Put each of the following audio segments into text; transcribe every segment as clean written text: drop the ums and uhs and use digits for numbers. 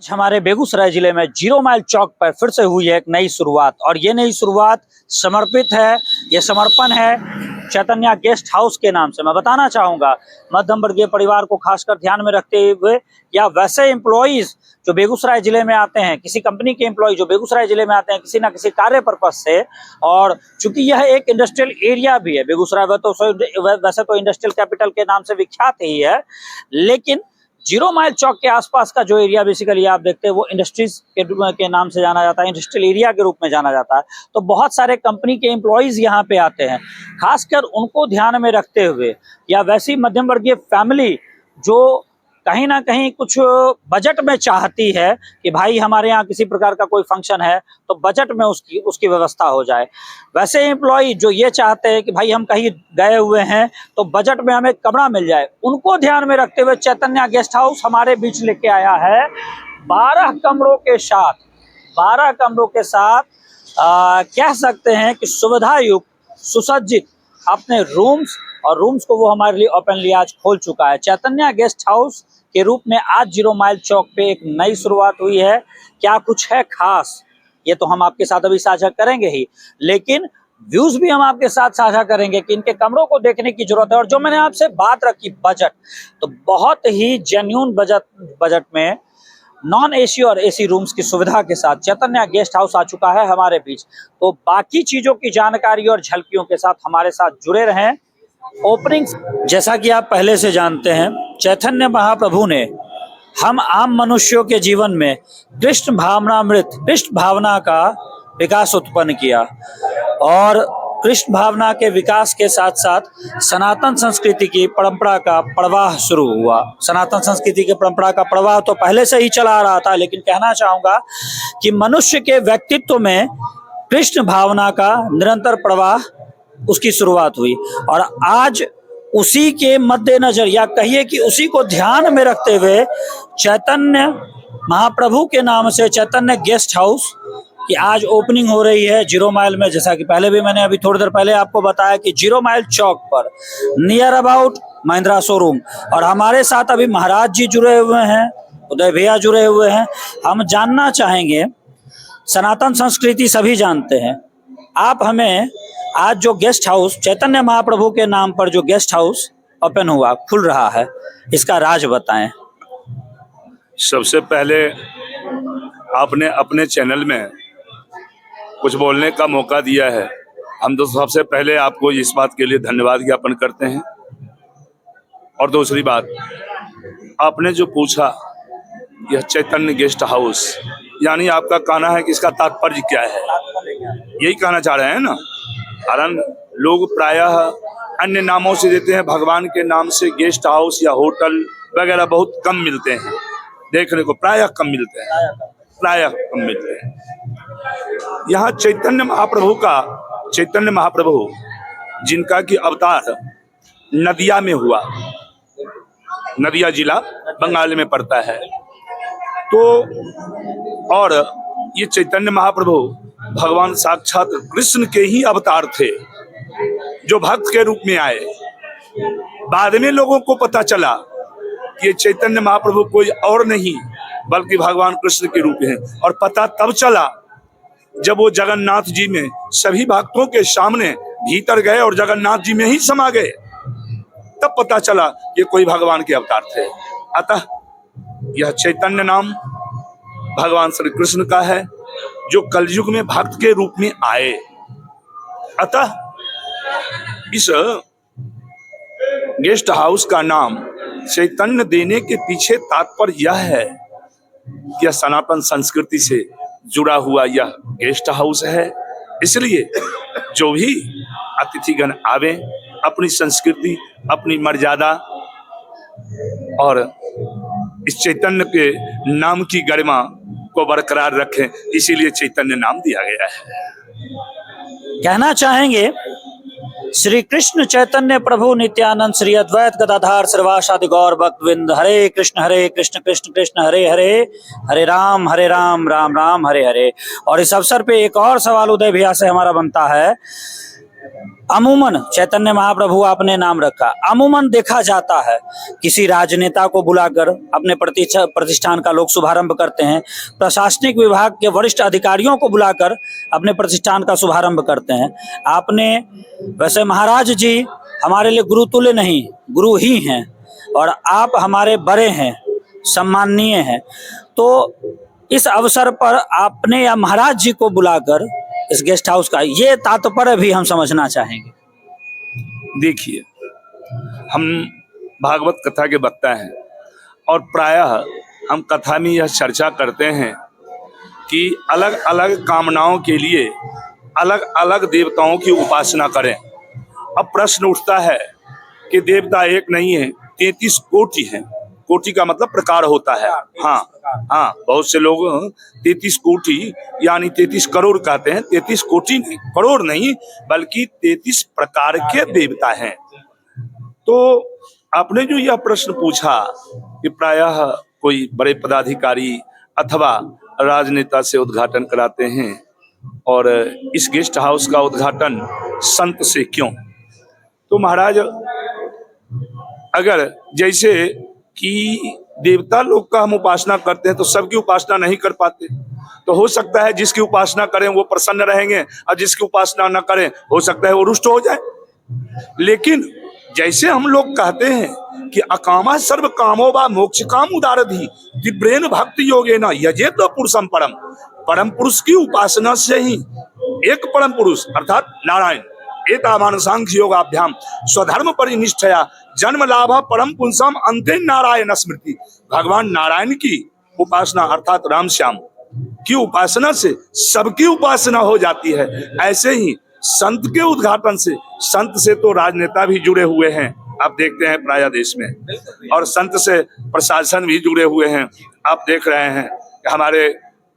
हमारे बेगूसराय जिले में जीरो माइल चौक पर फिर से हुई है एक नई शुरुआत और ये नई शुरुआत समर्पित है, ये समर्पण है चैतन्य गेस्ट हाउस के नाम से। मैं बताना चाहूँगा मध्यम वर्गीय परिवार को खासकर ध्यान में रखते हुए या वैसे एम्प्लॉइज जो बेगूसराय जिले में आते हैं, किसी कंपनी के एम्प्लॉय जो बेगूसराय जिले में आते हैं किसी ना किसी कार्य पर्पज से, और चूंकि यह एक इंडस्ट्रियल एरिया भी है, बेगूसराय वैसे तो इंडस्ट्रियल कैपिटल के नाम से विख्यात ही है, लेकिन जीरो माइल चौक के आसपास का जो एरिया बेसिकली आप देखते हैं वो इंडस्ट्रीज के नाम से जाना जाता है, इंडस्ट्रियल एरिया के रूप में जाना जाता है। तो बहुत सारे कंपनी के एम्प्लॉइज यहाँ पे आते हैं, खासकर उनको ध्यान में रखते हुए या वैसी मध्यम वर्गीय फैमिली जो कहीं ना कहीं कुछ बजट में चाहती है कि भाई हमारे यहाँ किसी प्रकार का कोई फंक्शन है तो बजट में उसकी व्यवस्था हो जाए। वैसे एम्प्लॉय जो ये चाहते हैं कि भाई हम कहीं गए हुए हैं तो बजट में हमें कमरा मिल जाए, उनको ध्यान में रखते हुए चैतन्य गेस्ट हाउस हमारे बीच लेके आया है 12 कमरों के साथ। 12 कमरों के साथ कह सकते हैं कि सुविधा युक्त सुसज्जित अपने रूम्स को वो हमारे लिए ओपनली आज खोल चुका है। चैतन्य गेस्ट हाउस के रूप में आज जीरो माइल चौक पे एक नई शुरुआत हुई है। क्या कुछ है खास ये तो हम आपके साथ अभी साझा करेंगे ही, लेकिन व्यूज भी हम आपके साथ साझा करेंगे कि इनके कमरों को देखने की जरूरत है। और जो मैंने आपसे बात रखी बजट, तो बहुत ही जेन्युइन बजट में नॉन एसी और एसी रूम्स की सुविधा के साथ चैतन्य गेस्ट हाउस आ चुका है हमारे बीच। तो बाकी चीजों की जानकारी और झलकियों के साथ हमारे साथ जुड़े रहें। ओपनिंग जैसा कि आप पहले से जानते हैं, चैतन्य महाप्रभु ने हम आम मनुष्यों के जीवन में कृष्ण भावना का विकास उत्पन्न किया और कृष्ण भावना के विकास के साथ साथ सनातन संस्कृति की परंपरा का प्रवाह शुरू हुआ। सनातन संस्कृति की परंपरा का प्रवाह तो पहले से ही चला आ रहा था, लेकिन कहना चाहूंगा कि मनुष्य के व्यक्तित्व में कृष्ण भावना का निरंतर प्रवाह उसकी शुरुआत हुई और आज उसी के मद्देनजर या कहिए कि उसी को ध्यान में रखते हुए चैतन्य महाप्रभु के नाम से चैतन्य गेस्ट हाउस की आज ओपनिंग हो रही है जीरो माइल में। जैसा कि पहले भी मैंने अभी थोड़ी देर पहले आपको बताया कि जीरो माइल चौक पर नियर अबाउट महिंद्रा शोरूम, और हमारे साथ अभी महाराज जी जुड़े हुए हैं, उदय भैया जुड़े हुए हैं। हम जानना चाहेंगे, सनातन संस्कृति सभी जानते हैं, आप हमें आज जो गेस्ट हाउस चैतन्य महाप्रभु के नाम पर जो गेस्ट हाउस ओपन हुआ खुल रहा है, इसका राज बताएं। सबसे पहले आपने अपने चैनल में कुछ बोलने का मौका दिया है, हम तो सबसे पहले आपको इस बात के लिए धन्यवाद ज्ञापन करते हैं। और दूसरी बात, आपने जो पूछा यह चैतन्य गेस्ट हाउस, यानी आपका कहना है कि इसका तात्पर्य क्या है, यही कहना चाह रहे हैं ना। कारण लोग प्रायः अन्य नामों से देते हैं, भगवान के नाम से गेस्ट हाउस या होटल वगैरह बहुत कम मिलते हैं, देखने को प्रायः कम मिलते हैं। यहाँ चैतन्य महाप्रभु जिनका कि अवतार नदिया में हुआ, नदिया जिला बंगाल में पड़ता है, तो और ये चैतन्य महाप्रभु भगवान साक्षात कृष्ण के ही अवतार थे जो भक्त के रूप में आए। बाद में लोगों को पता चला कि ये चैतन्य महाप्रभु कोई और नहीं बल्कि भगवान कृष्ण के रूप हैं, और पता तब चला जब वो जगन्नाथ जी में सभी भक्तों के सामने भीतर गए और जगन्नाथ जी में ही समा गए, तब पता चला ये कोई भगवान के अवतार थे। अतः यह चैतन्य नाम भगवान श्री कृष्ण का है जो कलयुग में भक्त के रूप में आए। अतः इस गेस्ट हाउस का नाम चैतन्य देने के पीछे तात्पर्य यह है कि यह सनातन संस्कृति से जुड़ा हुआ यह गेस्ट हाउस है। इसलिए जो भी अतिथिगण आवे अपनी संस्कृति, अपनी मर्यादा और इस चैतन्य के नाम की गरिमा को बरकरार रखें, इसीलिए चैतन्य नाम दिया गया है। कहना चाहेंगे श्री कृष्ण चैतन्य प्रभु नित्यानंद श्री अद्वैत गदाधार श्रीवासादि गौर भक्तवृंद, हरे कृष्ण कृष्ण कृष्ण हरे हरे, हरे राम राम राम हरे हरे। और इस अवसर पे एक और सवाल उदय भैया से हमारा बनता है अमूमन चैतन्य महाप्रभु आपने नाम रखा, अमूमन देखा जाता है किसी राजनेता को बुलाकर अपने प्रतिष्ठान का लोग शुभारंभ करते हैं, प्रशासनिक विभाग के वरिष्ठ अधिकारियों को बुलाकर अपने प्रतिष्ठान का शुभारंभ करते हैं। आपने वैसे महाराज जी हमारे लिए गुरुतुल्य नहीं, गुरु ही हैं और आप हमारे बड़े हैं, सम्माननीय हैं। तो इस अवसर पर आपने या महाराज जी को बुलाकर इस गेस्ट हाउस का ये तात्पर्य भी हम समझना चाहेंगे। देखिए, हम भागवत कथा के वक्ता हैं और प्रायः हम कथा में यह चर्चा करते हैं कि अलग अलग कामनाओं के लिए अलग अलग देवताओं की उपासना करें। अब प्रश्न उठता है कि देवता एक नहीं है, 33 कोटि हैं। कोटि का मतलब प्रकार होता है। हाँ, बहुत से लोग 33 कोटि यानी 33 करोड़ कहते हैं। 33 कोटि नहीं, करोड़ नहीं, बल्कि 33 प्रकार के देवता हैं। तो आपने जो यह प्रश्न पूछा कि प्रायः कोई बड़े पदाधिकारी अथवा राजनेता से उद्घाटन कराते हैं और इस गेस्ट हाउस का उद्घाटन संत से क्यों? तो महाराज, अगर जैसे कि देवता लोग का हम उपासना करते हैं तो सबकी उपासना नहीं कर पाते, तो हो सकता है जिसकी उपासना करें वो प्रसन्न रहेंगे और जिसकी उपासना न करें हो सकता है वो रुष्ट हो जाए। लेकिन जैसे हम लोग कहते हैं कि अकामा सर्व कामो वा मोक्ष काम उदारधि दिव्रेन भक्ति योगे न यजे तो पुरुषम परम। परम पुरुष की उपासना से ही एक परम पुरुष अर्थात नारायण एतावान सांख्य योगाभ्याम स्वधर्म परिनिष्ठया जन्म लाभ परम पुंसम अंते नारायण स्मृति। भगवान नारायण की उपासना अर्थात राम श्याम की उपासना से सबकी उपासना हो जाती है। ऐसे ही संत के उद्घाटन से, संत से तो राजनेता भी जुड़े हुए हैं, आप देखते हैं प्राय देश में, और संत से प्रशासन भी जुड़े हुए हैं। आप देख रहे हैं कि हमारे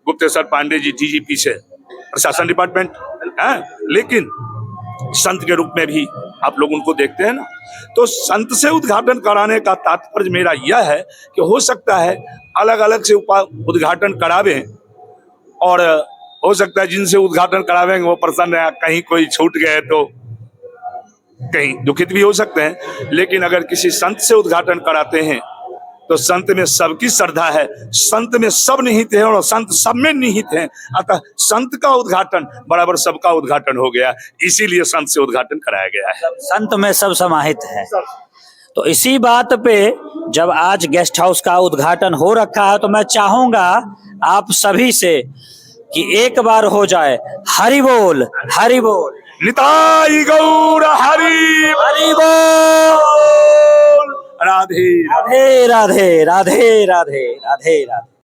गुप्तेश्वर पांडे जी डीजीपी से प्रशासन डिपार्टमेंट है, लेकिन संत के रूप में भी आप लोग उनको देखते हैं ना। तो संत से उद्घाटन कराने का तात्पर्य मेरा यह है कि हो सकता है अलग अलग से उद्घाटन करावें और हो सकता है जिनसे उद्घाटन करावेंगे वो प्रसन्न है, कहीं कोई छूट गए तो कहीं दुखित भी हो सकते हैं। लेकिन अगर किसी संत से उद्घाटन कराते हैं तो संत में सबकी श्रद्धा है, संत में सब निहित है और संत सब में निहित है। अतः संत का उद्घाटन बराबर सबका उद्घाटन हो गया, इसीलिए संत से उद्घाटन कराया गया है। संत में सब समाहित है। तो इसी बात पे जब आज गेस्ट हाउस का उद्घाटन हो रखा है तो मैं चाहूंगा आप सभी से कि एक बार हो जाए हरि बोल, हरि बोल, निताई गौर हरि हरि बोल, राधे राधे राधे राधे राधे राधे राधे।